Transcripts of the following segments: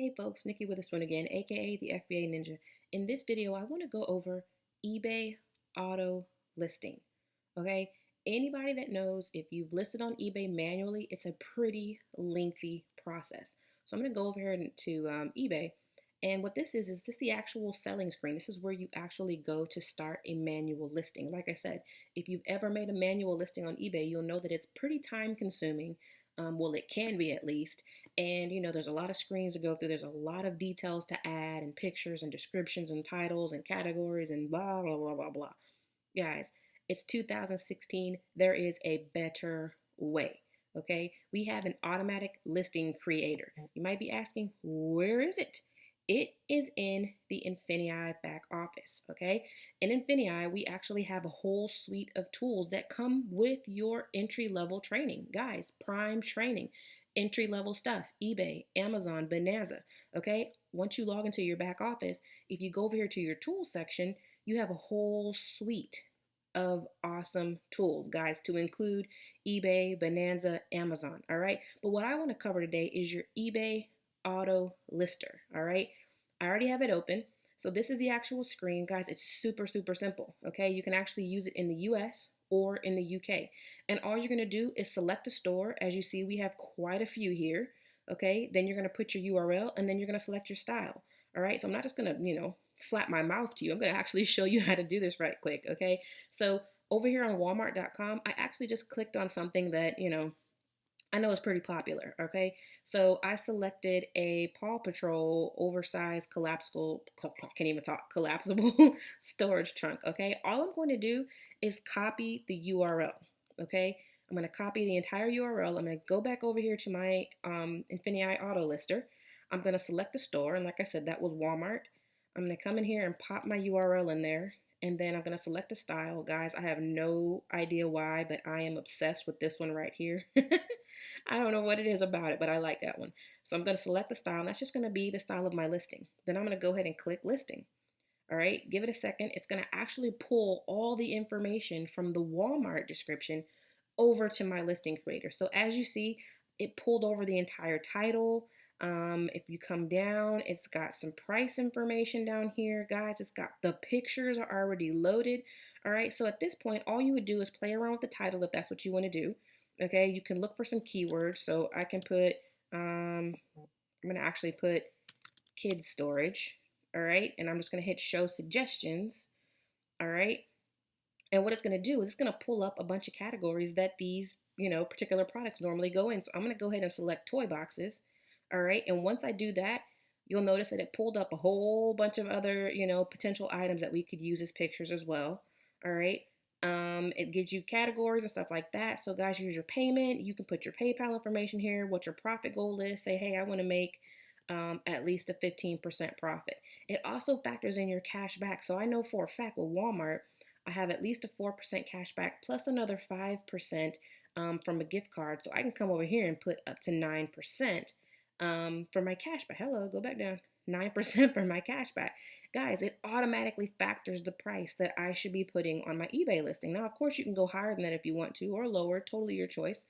Hey folks, Nikki with this one again, aka the FBA Ninja. In this video, I want to go over eBay auto listing. Okay, anybody that knows if you've listed on eBay manually, it's a pretty lengthy process. So I'm going to go over here to eBay, and what this is this the actual selling screen. This is where you actually go to start a manual listing. Like I said, if you've ever made a manual listing on eBay, you'll know that it's pretty time consuming. Well, it can be at least. And there's a lot of screens to go through. There's a lot of details to add, and pictures and descriptions and titles and categories and blah, blah, blah, blah, blah. Guys, it's 2016. There is a better way. Okay, we have an automatic listing creator. You might be asking, where is it? It is in the Infinii back office. Okay, in Infinii, we actually have a whole suite of tools that come with your entry level training. Guys, prime training, entry level stuff, eBay, Amazon, Bonanza. Okay, once you log into your back office, if you go over here to your tools section, you have a whole suite of awesome tools, guys, to include eBay, Bonanza, Amazon. All right, but what I want to cover today is your eBay auto lister. All right, I already have it open. So this is the actual screen, guys. It's super simple. Okay, you can actually use it in the US or in the UK, and all you're going to do is select a store. As you see, we have quite a few here. Okay, then you're going to put your URL, and then you're going to select your style. All right, so I'm not just going to flap my mouth to you. I'm going to actually show you how to do this right quick. Okay, so over here on walmart.com, I actually just clicked on something that I know it's pretty popular. Okay, so I selected a Paw Patrol oversized collapsible, can't even talk, collapsible storage trunk. Okay, all I'm going to do is copy the URL. Okay, I'm going to copy the entire URL. I'm going to go back over here to my Infinii auto lister. I'm going to select the store, and like I said, that was Walmart. I'm going to come in here and pop my URL in there, and then I'm going to select the style. Guys, I have no idea why, but I am obsessed with this one right here. I don't know what it is about it, but I like that one. So I'm going to select the style, and that's just going to be the style of my listing. Then I'm going to go ahead and click listing. All right, give it a second. It's going to actually pull all the information from the Walmart description over to my listing creator. So as you see, it pulled over the entire title. If you come down, it's got some price information down here, guys. It's got the pictures are already loaded. All right, so at this point, all you would do is play around with the title if that's what you want to do. Okay, you can look for some keywords. So I can put, I'm going to actually put kids storage. All right, and I'm just going to hit show suggestions. All right, and what it's going to do is it's going to pull up a bunch of categories that these, particular products normally go in. So I'm going to go ahead and select toy boxes. All right, and once I do that, you'll notice that it pulled up a whole bunch of other, potential items that we could use as pictures as well. All right. It gives you categories and stuff like that. So guys, here's your payment. You can put your PayPal information here, what your profit goal is. Say, hey, I want to make at least a 15% profit. It also factors in your cash back. So I know for a fact with Walmart, I have at least a 4% cash back plus another 5% from a gift card. So I can come over here and put up to 9% for my cash back. Hello, go back down. 9% for my cash back. Guys, it automatically factors the price that I should be putting on my eBay listing. Now, of course, you can go higher than that if you want to, or lower, totally your choice.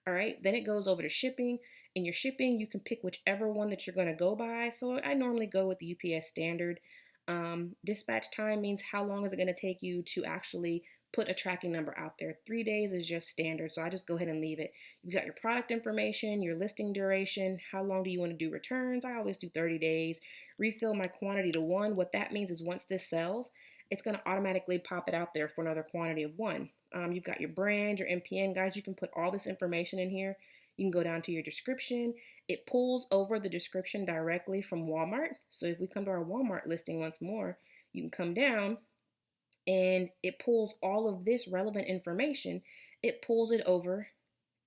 All right, then it goes over to shipping. In your shipping, you can pick whichever one that you're going to go by. So I normally go with the UPS standard. Dispatch time means how long is it going to take you to actually put a tracking number out there. 3 days is just standard, so I just go ahead and leave it. You've got your product information, your listing duration, how long do you want to do returns? I always do 30 days. Refill my quantity to 1. What that means is once this sells, it's going to automatically pop it out there for another quantity of 1. You've got your brand, your MPN. Guys, you can put all this information in here. You can go down to your description. It pulls over the description directly from Walmart. So if we come to our Walmart listing once more, you can come down and it pulls all of this relevant information. It pulls it over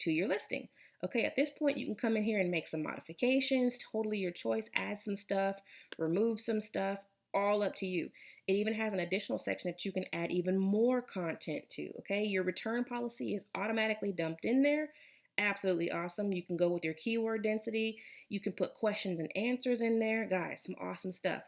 to your listing. Okay, at this point, you can come in here and make some modifications, totally your choice, add some stuff, remove some stuff, all up to you. It even has an additional section that you can add even more content to. Okay, your return policy is automatically dumped in there. Absolutely awesome. You can go with your keyword density. You can put questions and answers in there. Guys, some awesome stuff.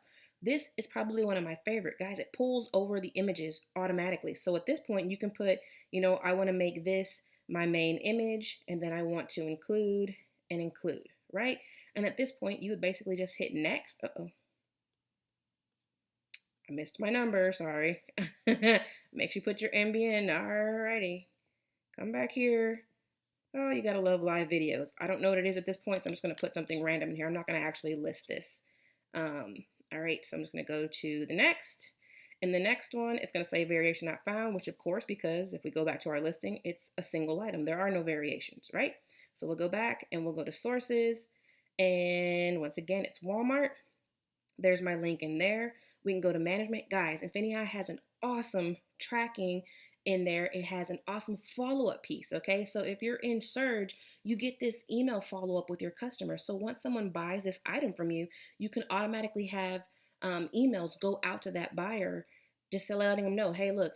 This is probably one of my favorite. Guys, it pulls over the images automatically. So at this point, you can put, I want to make this my main image, and then I want to include and include, right? And at this point, you would basically just hit next. Uh-oh. I missed my number, sorry. Make sure you put your MB in. Alrighty. Come back here. Oh, you gotta love live videos. I don't know what it is at this point, so I'm just gonna put something random in here. I'm not gonna actually list this. All right, so I'm just gonna go to the next. In the next one, it's gonna say variation not found, which of course, because if we go back to our listing, it's a single item. There are no variations, right? So we'll go back and we'll go to sources. And once again, it's Walmart. There's my link in there. We can go to management. Guys, Infinii has an awesome tracking in there. It has an awesome follow-up piece, okay? So if you're in Surge, you get this email follow-up with your customer. So once someone buys this item from you, you can automatically have emails go out to that buyer, just letting them know, hey, look,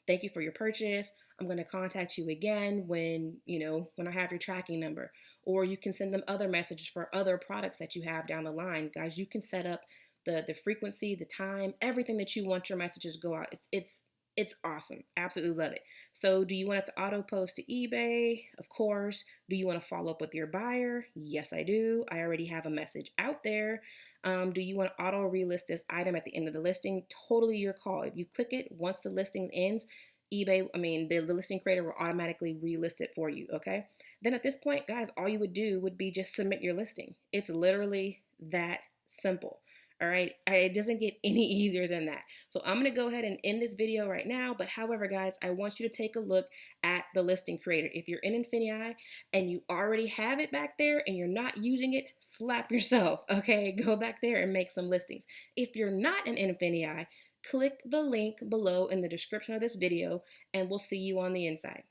thank you for your purchase. I'm going to contact you again when I have your tracking number. Or you can send them other messages for other products that you have down the line. Guys, you can set up the frequency, the time, everything that you want your messages to go out. It's awesome. Absolutely love it. So do you want it to auto post to eBay? Of course. Do you want to follow up with your buyer? Yes, I do. I already have a message out there. Do you want to auto relist this item at the end of the listing? Totally your call. If you click it, once the listing ends, the listing creator will automatically relist it for you, okay? Then at this point, guys, all you would do would be just submit your listing. It's literally that simple. All right, it doesn't get any easier than that. So I'm gonna go ahead and end this video right now, but however, guys, I want you to take a look at the listing creator. If you're in Infinii and you already have it back there and you're not using it, slap yourself, okay? Go back there and make some listings. If you're not in Infinii, click the link below in the description of this video and we'll see you on the inside.